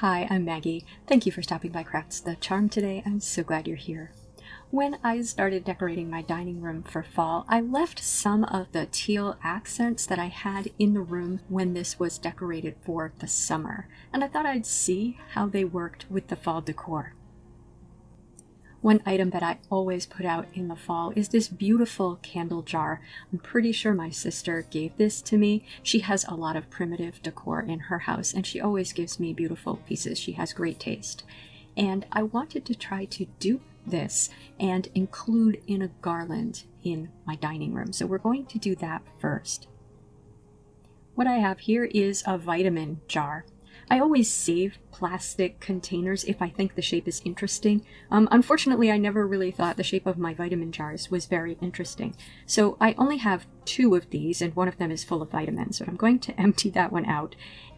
Hi, I'm Maggie. Thank you for stopping by Crafts the Charm today. I'm so glad you're here. When I started decorating my dining room for fall, I left some of the teal accents that I had in the room when this was decorated for the summer, and I thought I'd see how they worked with the fall decor. One item that I always put out in the fall is this beautiful candle jar. I'm pretty sure my sister gave this to me. She has a lot of primitive decor in her house, and she always gives me beautiful pieces. She has great taste. And I wanted to try to dupe this and include in a garland in my dining room. So we're going to do that first. What I have here is a vitamin jar. I always save plastic containers if I think the shape is interesting. Unfortunately, I never really thought the shape of my vitamin jars was very interesting. So I only have 2 of these, and one of them is full of vitamins. But I'm going to empty that one out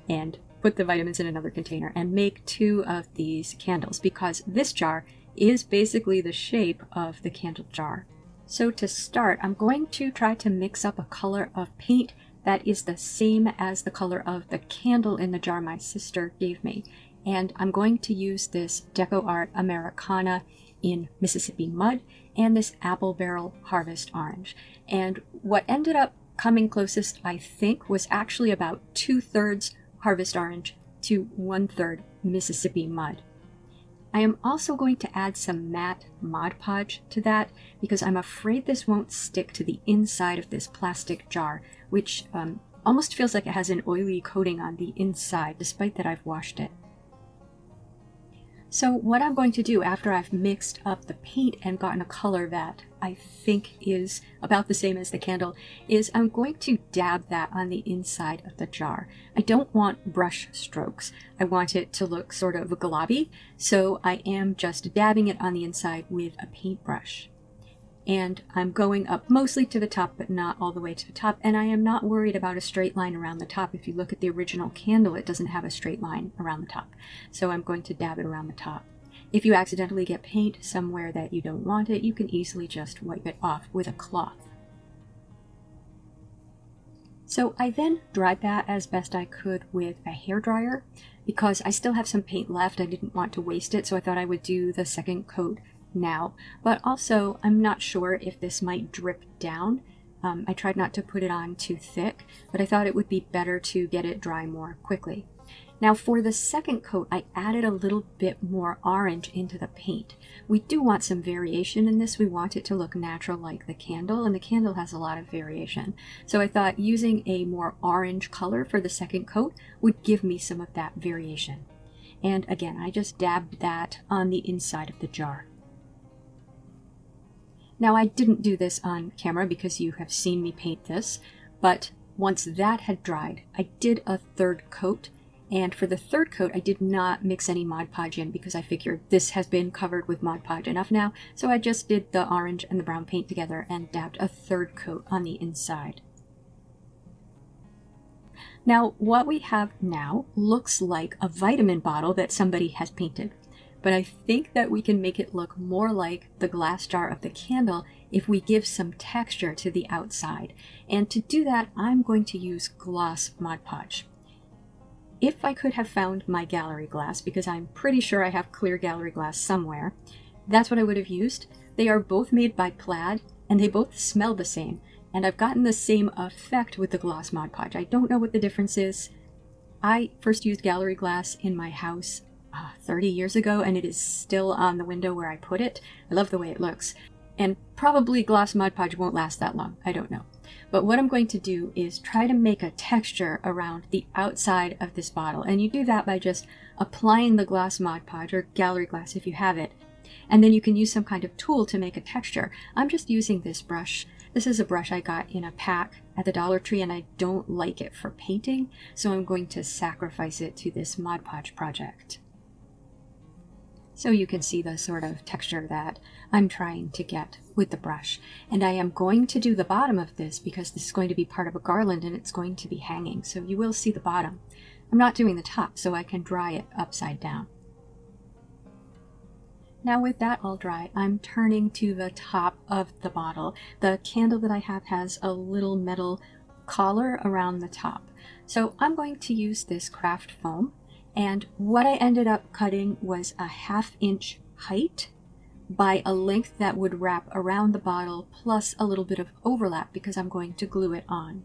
and put the vitamins in another container and make 2 of these candles, because this jar is basically the shape of the candle jar. So to start, I'm going to try to mix up a color of paint that is the same as the color of the candle in the jar my sister gave me. And I'm going to use this Deco Art Americana in Mississippi Mud and this Apple Barrel Harvest Orange. And what ended up coming closest, I think, was actually about 2/3 Harvest Orange to 1/3 Mississippi Mud. I am also going to add some matte Mod Podge to that because I'm afraid this won't stick to the inside of this plastic jar, which almost feels like it has an oily coating on the inside, despite that I've washed it. So what I'm going to do after I've mixed up the paint and gotten a color that I think is about the same as the candle is I'm going to dab that on the inside of the jar. I don't want brush strokes. I want it to look sort of globby, so I am just dabbing it on the inside with a paintbrush. And I'm going up mostly to the top, but not all the way to the top. And I am not worried about a straight line around the top. If you look at the original candle, it doesn't have a straight line around the top. So I'm going to dab it around the top. If you accidentally get paint somewhere that you don't want it, you can easily just wipe it off with a cloth. So I then dried that as best I could with a hairdryer. Because I still have some paint left, I didn't want to waste it, so I thought I would do the second coat now. But also, I'm not sure if this might drip down. I tried not to put it on too thick, but I thought it would be better to get it dry more quickly. Now for the second coat, I added a little bit more orange into the paint. We do want some variation in this. We want it to look natural like the candle, and the candle has a lot of variation. So I thought using a more orange color for the second coat would give me some of that variation. And again, I just dabbed that on the inside of the jar. Now I didn't do this on camera because you have seen me paint this, but once that had dried, I did a third coat, and for the third coat I did not mix any Mod Podge in because I figured this has been covered with Mod Podge enough now, so I just did the orange and the brown paint together and dabbed a third coat on the inside. Now what we have now looks like a vitamin bottle that somebody has painted. But I think that we can make it look more like the glass jar of the candle if we give some texture to the outside. And to do that, I'm going to use gloss Mod Podge. If I could have found my gallery glass, because I'm pretty sure I have clear gallery glass somewhere, that's what I would have used. They are both made by Plaid, and they both smell the same. And I've gotten the same effect with the gloss Mod Podge. I don't know what the difference is. I first used gallery glass in my house 30 years ago, and it is still on the window where I put it. I love the way it looks. And probably gloss Mod Podge won't last that long. I don't know. But what I'm going to do is try to make a texture around the outside of this bottle. And you do that by just applying the gloss Mod Podge, or gallery glass if you have it. And then you can use some kind of tool to make a texture. I'm just using this brush. This is a brush I got in a pack at the Dollar Tree, and I don't like it for painting, so I'm going to sacrifice it to this Mod Podge project. So you can see the sort of texture that I'm trying to get with the brush. And I am going to do the bottom of this because this is going to be part of a garland and it's going to be hanging, so you will see the bottom. I'm not doing the top, so I can dry it upside down. Now with that all dry, I'm turning to the top of the bottle. The candle that I have has a little metal collar around the top. So I'm going to use this craft foam And what I ended up cutting was a 1/2 inch height by a length that would wrap around the bottle, plus a little bit of overlap because I'm going to glue it on.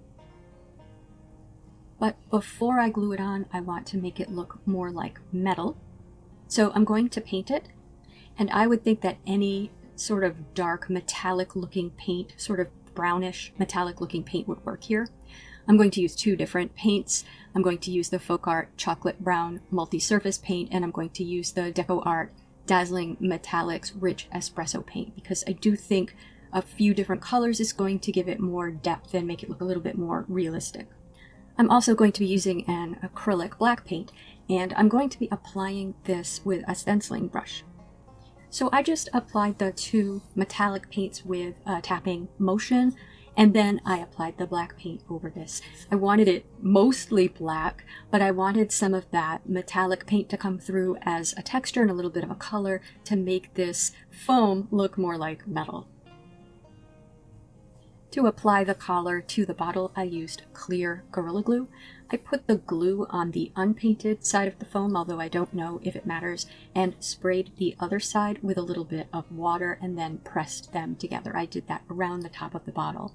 But before I glue it on, I want to make it look more like metal. So I'm going to paint it, and I would think that any sort of dark metallic looking paint, sort of brownish metallic looking paint would work here. I'm going to use 2 different paints. I'm going to use the Folk Art Chocolate Brown Multi-Surface paint, and I'm going to use the Deco Art Dazzling Metallics Rich Espresso paint, because I do think a few different colors is going to give it more depth and make it look a little bit more realistic. I'm also going to be using an acrylic black paint, and I'm going to be applying this with a stenciling brush. So I just applied the 2 metallic paints with a tapping motion, and then I applied the black paint over this. I wanted it mostly black, but I wanted some of that metallic paint to come through as a texture and a little bit of a color to make this foam look more like metal. To apply the collar to the bottle, I used clear Gorilla Glue. I put the glue on the unpainted side of the foam, although I don't know if it matters, and sprayed the other side with a little bit of water and then pressed them together. I did that around the top of the bottle.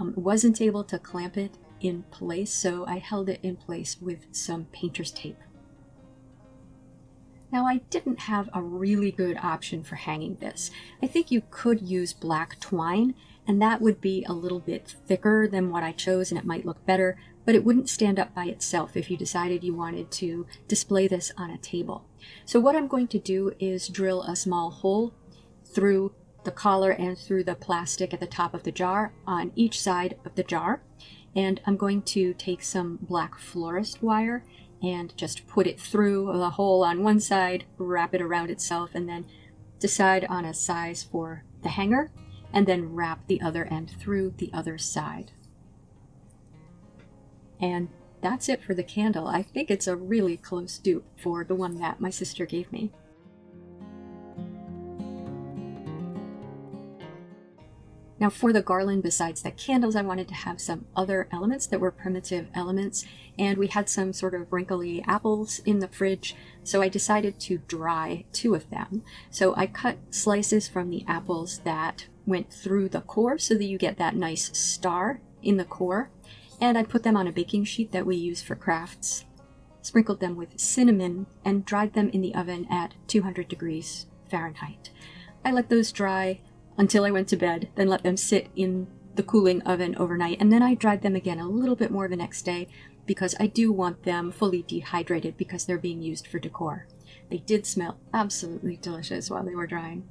Wasn't able to clamp it in place, so I held it in place with some painter's tape. Now, I didn't have a really good option for hanging this. I think you could use black twine, and that would be a little bit thicker than what I chose, and it might look better, but it wouldn't stand up by itself if you decided you wanted to display this on a table. So what I'm going to do is drill a small hole through the collar and through the plastic at the top of the jar on each side of the jar, and I'm going to take some black florist wire and just put it through the hole on one side, wrap it around itself, and then decide on a size for the hanger, and then wrap the other end through the other side. And that's it for the candle. I think it's a really close dupe for the one that my sister gave me. Now for the garland, besides the candles, I wanted to have some other elements that were primitive elements, and we had some sort of wrinkly apples in the fridge, so I decided to dry 2 of them. So I cut slices from the apples that went through the core so that you get that nice star in the core, and I put them on a baking sheet that we use for crafts, sprinkled them with cinnamon, and dried them in the oven at 200 degrees Fahrenheit. I let those dry until I went to bed, then let them sit in the cooling oven overnight, and then I dried them again a little bit more the next day because I do want them fully dehydrated because they're being used for decor. They did smell absolutely delicious while they were drying.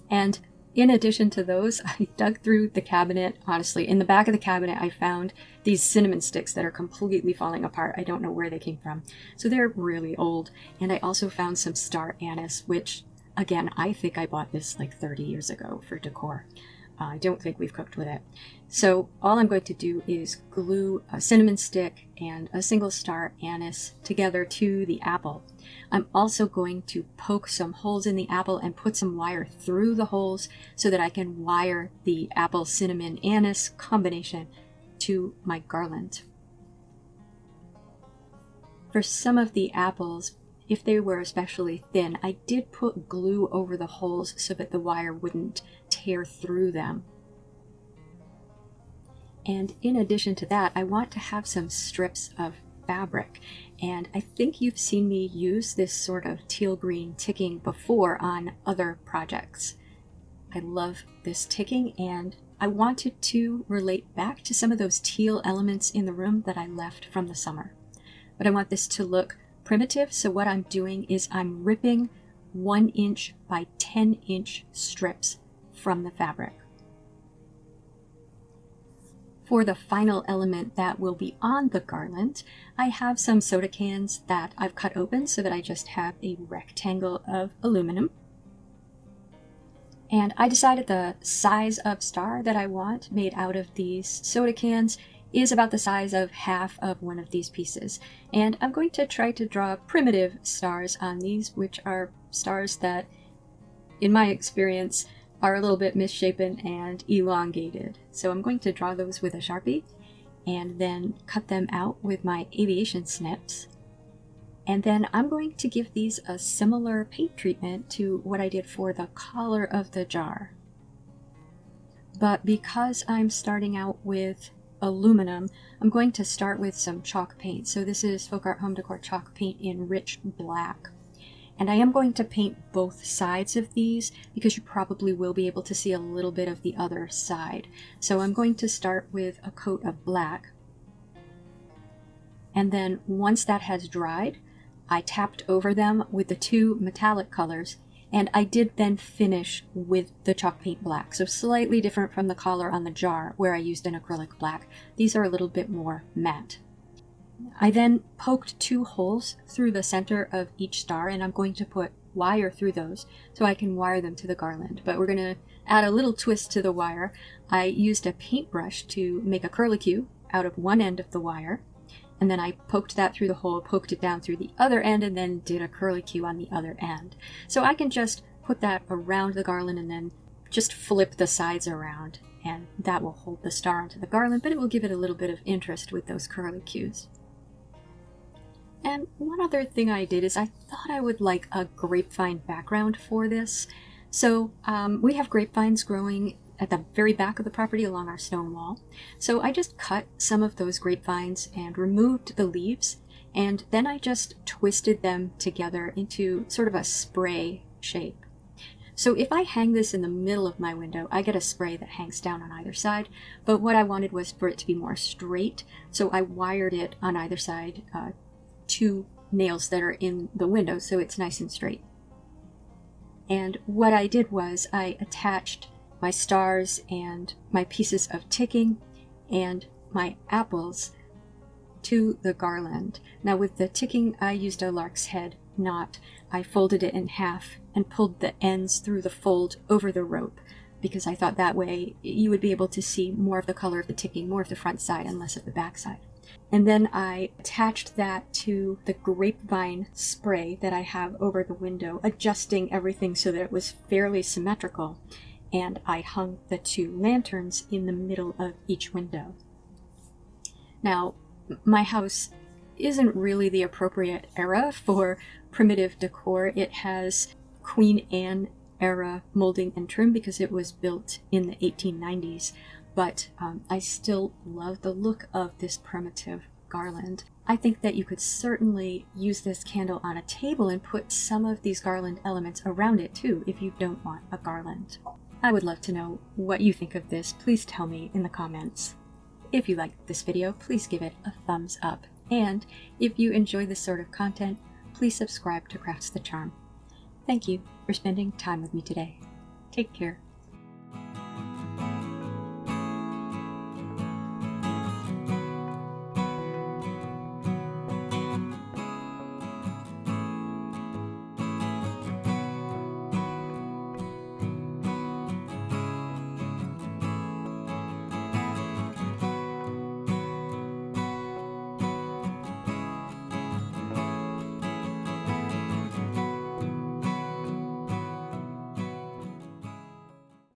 And in addition to those, I dug through the cabinet. Honestly, in the back of the cabinet, I found these cinnamon sticks that are completely falling apart. I don't know where they came from. So they're really old. And I also found some star anise, which, again, I think I bought this like 30 years ago for decor. I don't think we've cooked with it. So all I'm going to do is glue a cinnamon stick and a single star anise together to the apple. I'm also going to poke some holes in the apple and put some wire through the holes so that I can wire the apple cinnamon anise combination to my garland. For some of the apples, if they were especially thin, I did put glue over the holes so that the wire wouldn't tear through them. And in addition to that, I want to have some strips of fabric. And I think you've seen me use this sort of teal green ticking before on other projects. I love this ticking, and I wanted to relate back to some of those teal elements in the room that I left from the summer. But I want this to look primitive, so what I'm doing is I'm ripping 1 inch by 10 inch strips from the fabric. For the final element that will be on the garland, I have some soda cans that I've cut open so that I just have a rectangle of aluminum. And I decided the size of star that I want made out of these soda cans is about the size of half of one of these pieces. And I'm going to try to draw primitive stars on these, which are stars that, in my experience, are a little bit misshapen and elongated. So I'm going to draw those with a Sharpie, and then cut them out with my Aviation snips. And then I'm going to give these a similar paint treatment to what I did for the collar of the jar. But because I'm starting out with aluminum, I'm going to start with some chalk paint. So this is Folk Art Home Decor chalk paint in rich black. And I am going to paint both sides of these because you probably will be able to see a little bit of the other side. So I'm going to start with a coat of black. And then once that has dried, I tapped over them with the two metallic colors, and I did then finish with the chalk paint black. So slightly different from the collar on the jar where I used an acrylic black. These are a little bit more matte. I then poked 2 holes through the center of each star, and I'm going to put wire through those so I can wire them to the garland. But we're going to add a little twist to the wire. I used a paintbrush to make a curlicue out of one end of the wire, and then I poked that through the hole, poked it down through the other end, and then did a curlicue on the other end. So I can just put that around the garland and then just flip the sides around, and that will hold the star onto the garland, but it will give it a little bit of interest with those curlicues. And one other thing I did is I thought I would like a grapevine background for this. So we have grapevines growing at the very back of the property along our stone wall. So I just cut some of those grapevines and removed the leaves, and then I just twisted them together into sort of a spray shape. So if I hang this in the middle of my window, I get a spray that hangs down on either side, but what I wanted was for it to be more straight, so I wired it on either side, 2 nails that are in the window, so it's nice and straight. And what I did was I attached my stars and my pieces of ticking and my apples to the garland. Now with the ticking, I used a lark's head knot. I folded it in half and pulled the ends through the fold over the rope because I thought that way you would be able to see more of the color of the ticking, more of the front side and less of the back side. And then I attached that to the grapevine spray that I have over the window, adjusting everything so that it was fairly symmetrical. And I hung the 2 lanterns in the middle of each window. Now, my house isn't really the appropriate era for primitive decor. It has Queen Anne era molding and trim because it was built in the 1890s, but I still love the look of this primitive garland. I think that you could certainly use this candle on a table and put some of these garland elements around it too if you don't want a garland. I would love to know what you think of this. Please tell me in the comments. If you liked this video, please give it a thumbs up. And if you enjoy this sort of content, please subscribe to Crafts the Charm. Thank you for spending time with me today. Take care.